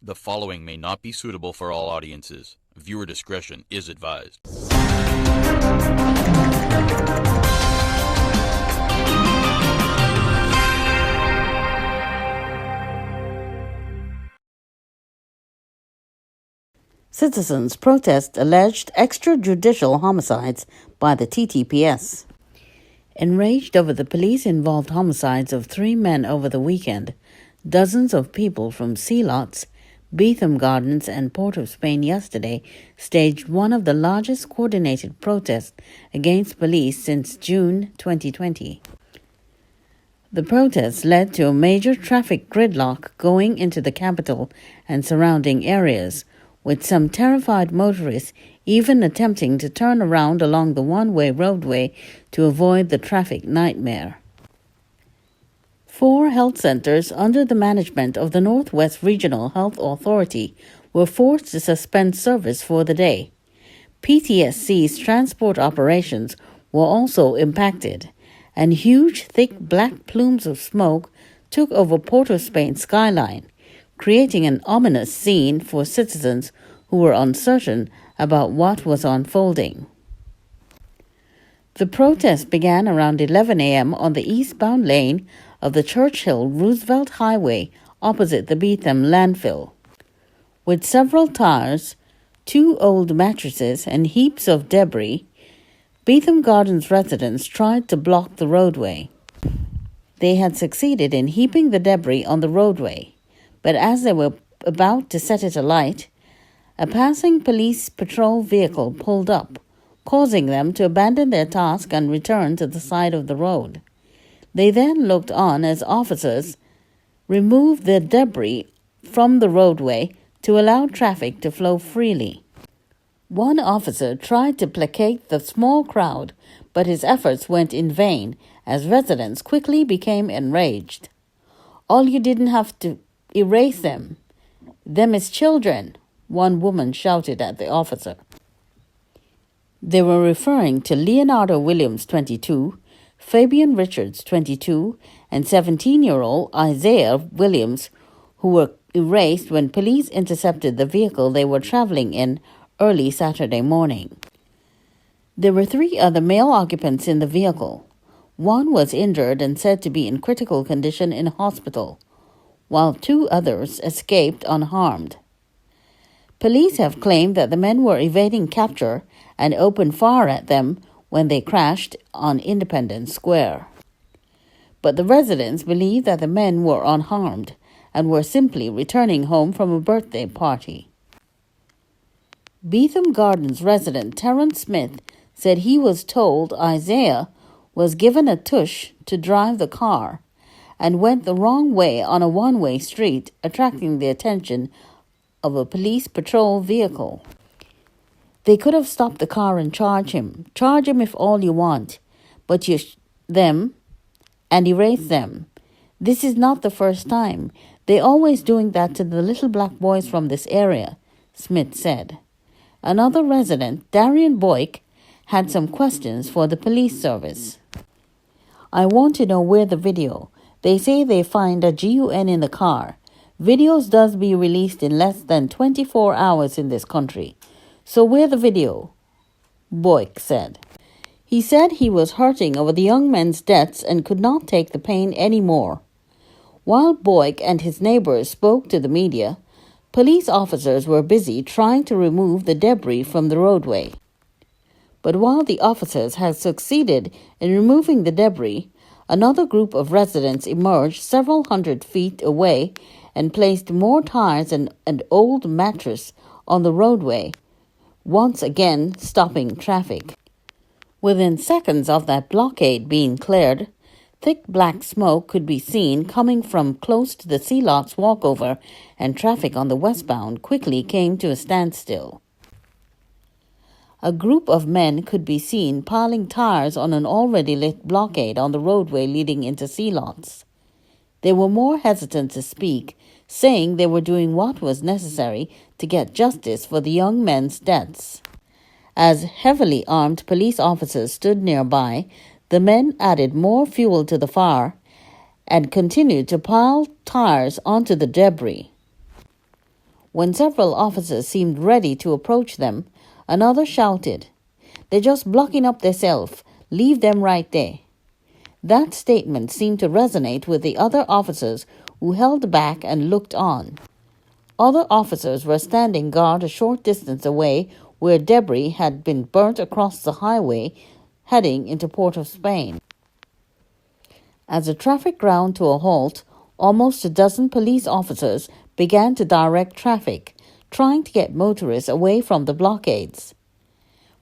The following may not be suitable for all audiences. Viewer discretion is advised. Citizens protest alleged extrajudicial homicides by the TTPS. Enraged over the police-involved homicides of 3 men over the weekend, dozens of people from Sea Lots, Beetham Gardens and Port of Spain yesterday staged one of the largest coordinated protests against police since June 2020. The protests led to a major traffic gridlock going into the capital and surrounding areas, with some terrified motorists even attempting to turn around along the one-way roadway to avoid the traffic nightmare. 4 health centers under the management of the Northwest Regional Health Authority were forced to suspend service for the day. PTSC's transport operations were also impacted, and huge, thick black plumes of smoke took over Port of Spain's skyline, creating an ominous scene for citizens who were uncertain about what was unfolding. The protest began around 11 a.m. on the eastbound lane of the Churchill-Roosevelt Highway opposite the Beetham landfill. With several tires, 2 old mattresses, and heaps of debris, Beetham Gardens residents tried to block the roadway. They had succeeded in heaping the debris on the roadway, but as they were about to set it alight, a passing police patrol vehicle pulled up, causing them to abandon their task and return to the side of the road. They then looked on as officers removed the debris from the roadway to allow traffic to flow freely. One officer tried to placate the small crowd, but his efforts went in vain as residents quickly became enraged. "All you didn't have to erase them. Them is children," one woman shouted at the officer. They were referring to Leonardo Williams, 22, Fabian Richards, 22, and 17-year-old Isaiah Williams, who were erased when police intercepted the vehicle they were traveling in early Saturday morning. There were 3 other male occupants in the vehicle. One was injured and said to be in critical condition in hospital, while 2 others escaped unharmed. Police have claimed that the men were evading capture and opened fire at them when they crashed on Independence Square. But the residents believe that the men were unharmed and were simply returning home from a birthday party. Beetham Gardens resident Terrence Smith said he was told Isaiah was given a tush to drive the car and went the wrong way on a one-way street, attracting the attention of a police patrol vehicle. "They could have stopped the car and charged him. Charge him if all you want, but them and erase them. This is not the first time. They always doing that to the little black boys from this area," Smith said. Another resident, Darian Boyk, had some questions for the police service. "I want to know where the video. They say they find a gun in the car. Videos does be released in less than 24 hours in this country. So where the video?" Boyk said. He said he was hurting over the young men's deaths and could not take the pain anymore. While Boyk and his neighbors spoke to the media, police officers were busy trying to remove the debris from the roadway. But while the officers had succeeded in removing the debris, another group of residents emerged several hundred feet away and placed more tires and an old mattress on the roadway, once again stopping traffic. Within seconds of that blockade being cleared, thick black smoke could be seen coming from close to the Sea Lots walkover, and traffic on the westbound quickly came to a standstill. A group of men could be seen piling tires on an already lit blockade on the roadway leading into Sea Lots. They were more hesitant to speak, saying they were doing what was necessary to get justice for the young men's deaths. As heavily armed police officers stood nearby, the men added more fuel to the fire and continued to pile tires onto the debris. When several officers seemed ready to approach them, another shouted, "They're just blocking up themselves. Leave them right there." That statement seemed to resonate with the other officers who held back and looked on. Other officers were standing guard a short distance away where debris had been burnt across the highway heading into Port of Spain. As the traffic ground to a halt, almost a dozen police officers began to direct traffic, trying to get motorists away from the blockades.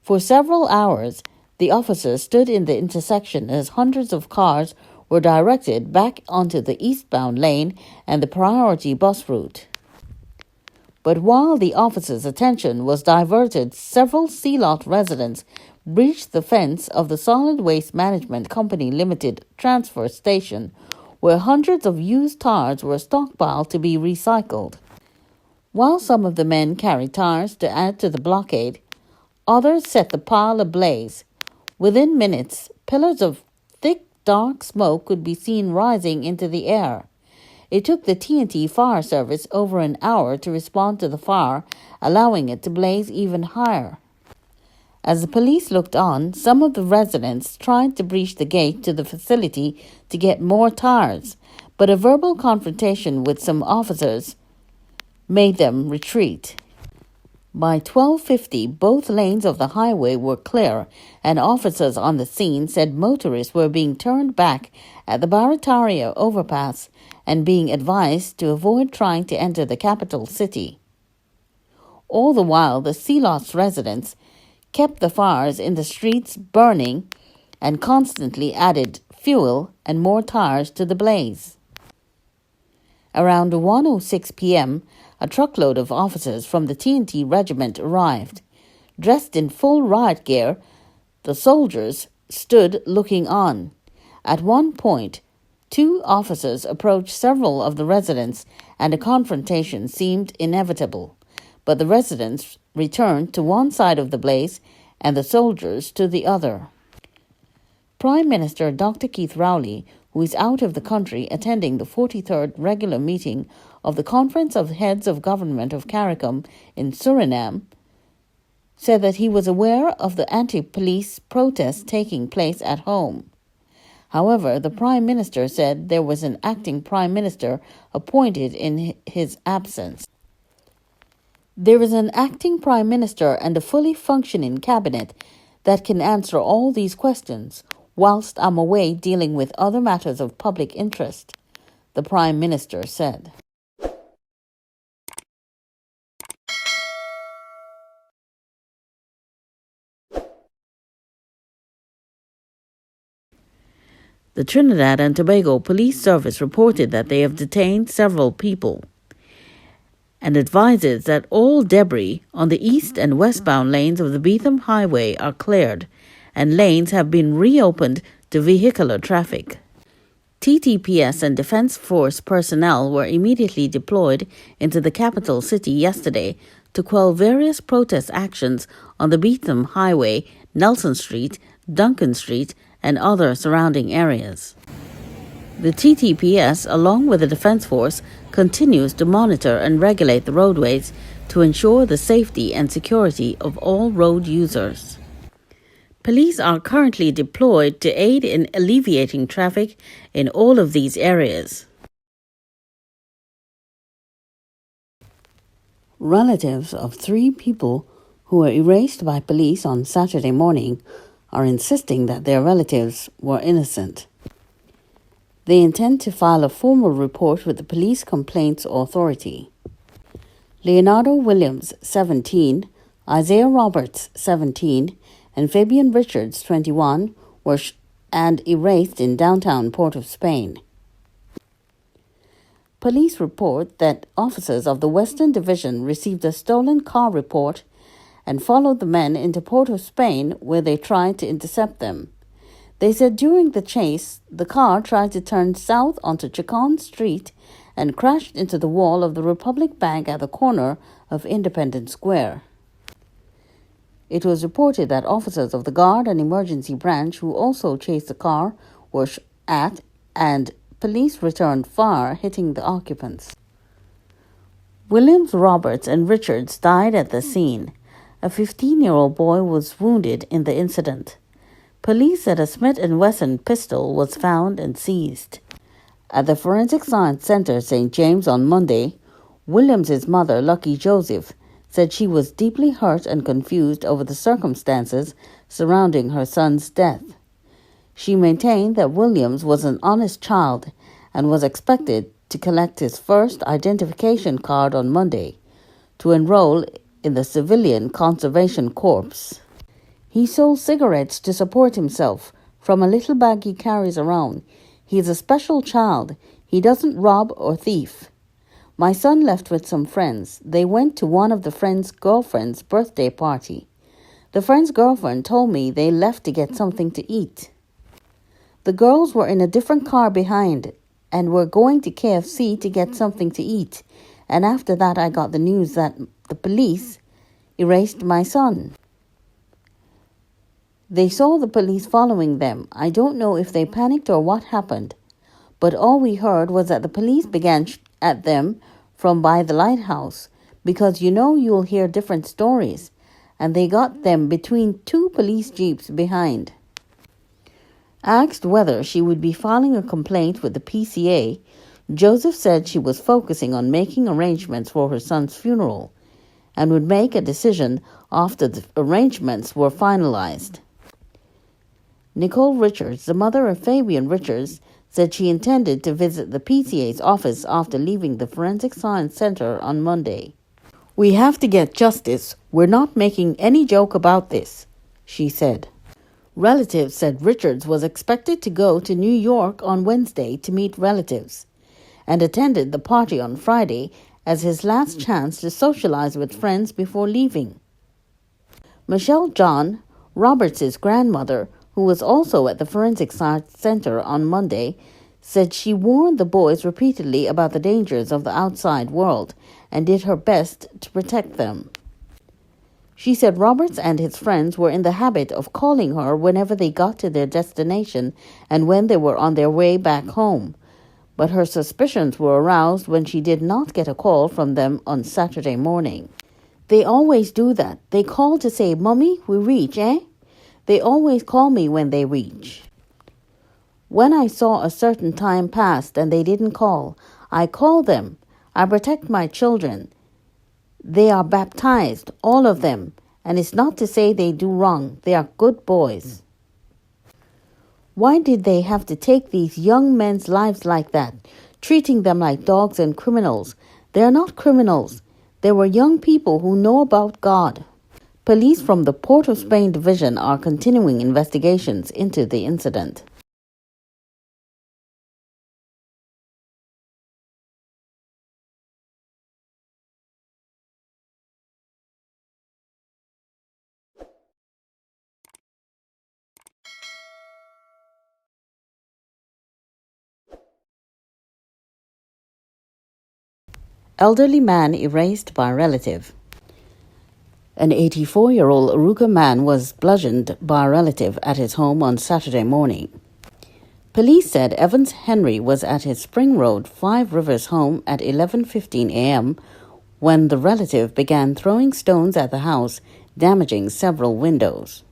For several hours, the officers stood in the intersection as hundreds of cars were directed back onto the eastbound lane and the priority bus route. But while the officers' attention was diverted, several Sealot residents breached the fence of the Solid Waste Management Company Limited transfer station, where hundreds of used tires were stockpiled to be recycled. While some of the men carried tires to add to the blockade, others set the pile ablaze. Within minutes, pillars of thick, dark smoke could be seen rising into the air. It took the T&T fire service over an hour to respond to the fire, allowing it to blaze even higher. As the police looked on, some of the residents tried to breach the gate to the facility to get more tires, but a verbal confrontation with some officers made them retreat. By 12:50, both lanes of the highway were clear, and officers on the scene said motorists were being turned back at the Barataria overpass and being advised to avoid trying to enter the capital city. All the while, the Sealot's residents kept the fires in the streets burning and constantly added fuel and more tires to the blaze. Around 1:06 p.m., a truckload of officers from the T&T regiment arrived. Dressed in full riot gear, the soldiers stood looking on. At one point, 2 officers approached several of the residents, and a confrontation seemed inevitable. But the residents returned to one side of the blaze and the soldiers to the other. Prime Minister Dr. Keith Rowley, who is out of the country attending the 43rd regular meeting of the Conference of Heads of Government of CARICOM in Suriname, said that he was aware of the anti-police protests taking place at home. However, the Prime Minister said there was an acting Prime Minister appointed in his absence. There is an acting Prime Minister and a fully functioning cabinet that can answer all these questions, whilst I'm away dealing with other matters of public interest, the Prime Minister said. The Trinidad and Tobago Police Service reported that they have detained several people and advises that all debris on the east and westbound lanes of the Beetham Highway are cleared and lanes have been reopened to vehicular traffic. TTPS and Defence Force personnel were immediately deployed into the capital city yesterday to quell various protest actions on the Beetham Highway, Nelson Street, Duncan Street, and other surrounding areas. The TTPS, along with the Defence Force, continues to monitor and regulate the roadways to ensure the safety and security of all road users. Police are currently deployed to aid in alleviating traffic in all of these areas. Relatives of 3 people who were erased by police on Saturday morning are insisting that their relatives were innocent. They intend to file a formal report with the Police Complaints Authority. Leonardo Williams, 17, Isaiah Roberts, 17, and Fabian Richards, 21, were and erased in downtown Port of Spain. Police report that officers of the Western Division received a stolen car report and followed the men into Port of Spain, where they tried to intercept them. They said during the chase, the car tried to turn south onto Chacon Street and crashed into the wall of the Republic Bank at the corner of Independence Square. It was reported that officers of the Guard and Emergency Branch, who also chased the car, were at and police returned fire, hitting the occupants. Williams, Roberts, and Richards died at the scene. A 15-year-old boy was wounded in the incident. Police said a Smith & Wesson pistol was found and seized. At the Forensic Science Center, St. James, on Monday, Williams's mother, Lucky Joseph, said she was deeply hurt and confused over the circumstances surrounding her son's death. She maintained that Williams was an honest child and was expected to collect his first identification card on Monday to enroll in the Civilian Conservation Corps. He sold cigarettes to support himself from a little bag he carries around. He is a special child. He doesn't rob or thief. My son left with some friends. They went to one of the friend's girlfriend's birthday party. The friend's girlfriend told me they left to get something to eat. The girls were in a different car behind and were going to KFC to get something to eat. And after that, I got the news that the police erased my son. They saw the police following them. I don't know if they panicked or what happened, but all we heard was that the police began at them from by the lighthouse, because you'll hear different stories, and they got them between two police jeeps behind. Asked whether she would be filing a complaint with the PCA, Joseph said she was focusing on making arrangements for her son's funeral and would make a decision after the arrangements were finalized. Nicole Richards, the mother of Fabian Richards, said she intended to visit the PCA's office after leaving the Forensic Science Center on Monday. "We have to get justice. We're not making any joke about this," she said. Relatives said Richards was expected to go to New York on Wednesday to meet relatives and attended the party on Friday as his last chance to socialize with friends before leaving. Michelle John, Roberts' grandmother, who was also at the Forensic Science Center on Monday, said she warned the boys repeatedly about the dangers of the outside world and did her best to protect them. She said Roberts and his friends were in the habit of calling her whenever they got to their destination and when they were on their way back home, but her suspicions were aroused when she did not get a call from them on Saturday morning. "They always do that. They call to say, 'Mummy, we reach, eh?' They always call me when they reach. When I saw a certain time passed and they didn't call, I call them. I protect my children. They are baptized, all of them, and it's not to say they do wrong. They are good boys." Why did they have to take these young men's lives like that, treating them like dogs and criminals? They are not criminals. They were young people who know about God. Police from the Port of Spain Division are continuing investigations into the incident. Elderly man erased by relative. An 84-year-old Aruca man was bludgeoned by a relative at his home on Saturday morning. Police said Evans Henry was at his Spring Road, Five Rivers home at 11:15 a.m. when the relative began throwing stones at the house, damaging several windows.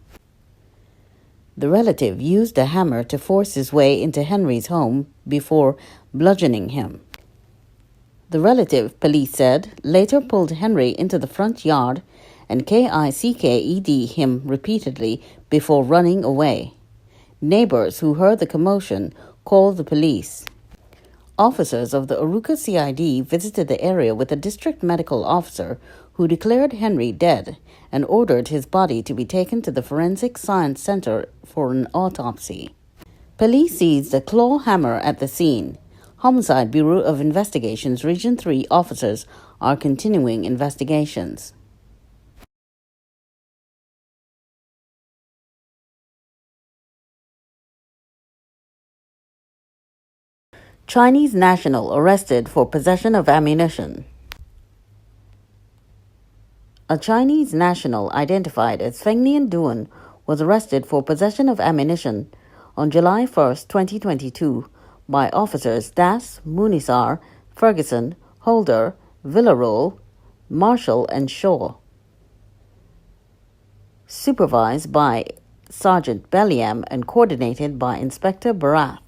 The relative used a hammer to force his way into Henry's home before bludgeoning him. The relative, police said, later pulled Henry into the front yard and kicked him repeatedly before running away. Neighbors who heard the commotion called the police. Officers of the Aruca CID visited the area with a district medical officer who declared Henry dead and ordered his body to be taken to the Forensic Science Center for an autopsy. Police seized a claw hammer at the scene. Homicide Bureau of Investigations Region 3 officers are continuing investigations. Chinese national arrested for possession of ammunition. A Chinese national identified as Fengnian Duan was arrested for possession of ammunition on July 1, 2022 by officers Das, Munisar, Ferguson, Holder, Villarreal, Marshall, and Shaw. Supervised by Sergeant Belliam and coordinated by Inspector Barath.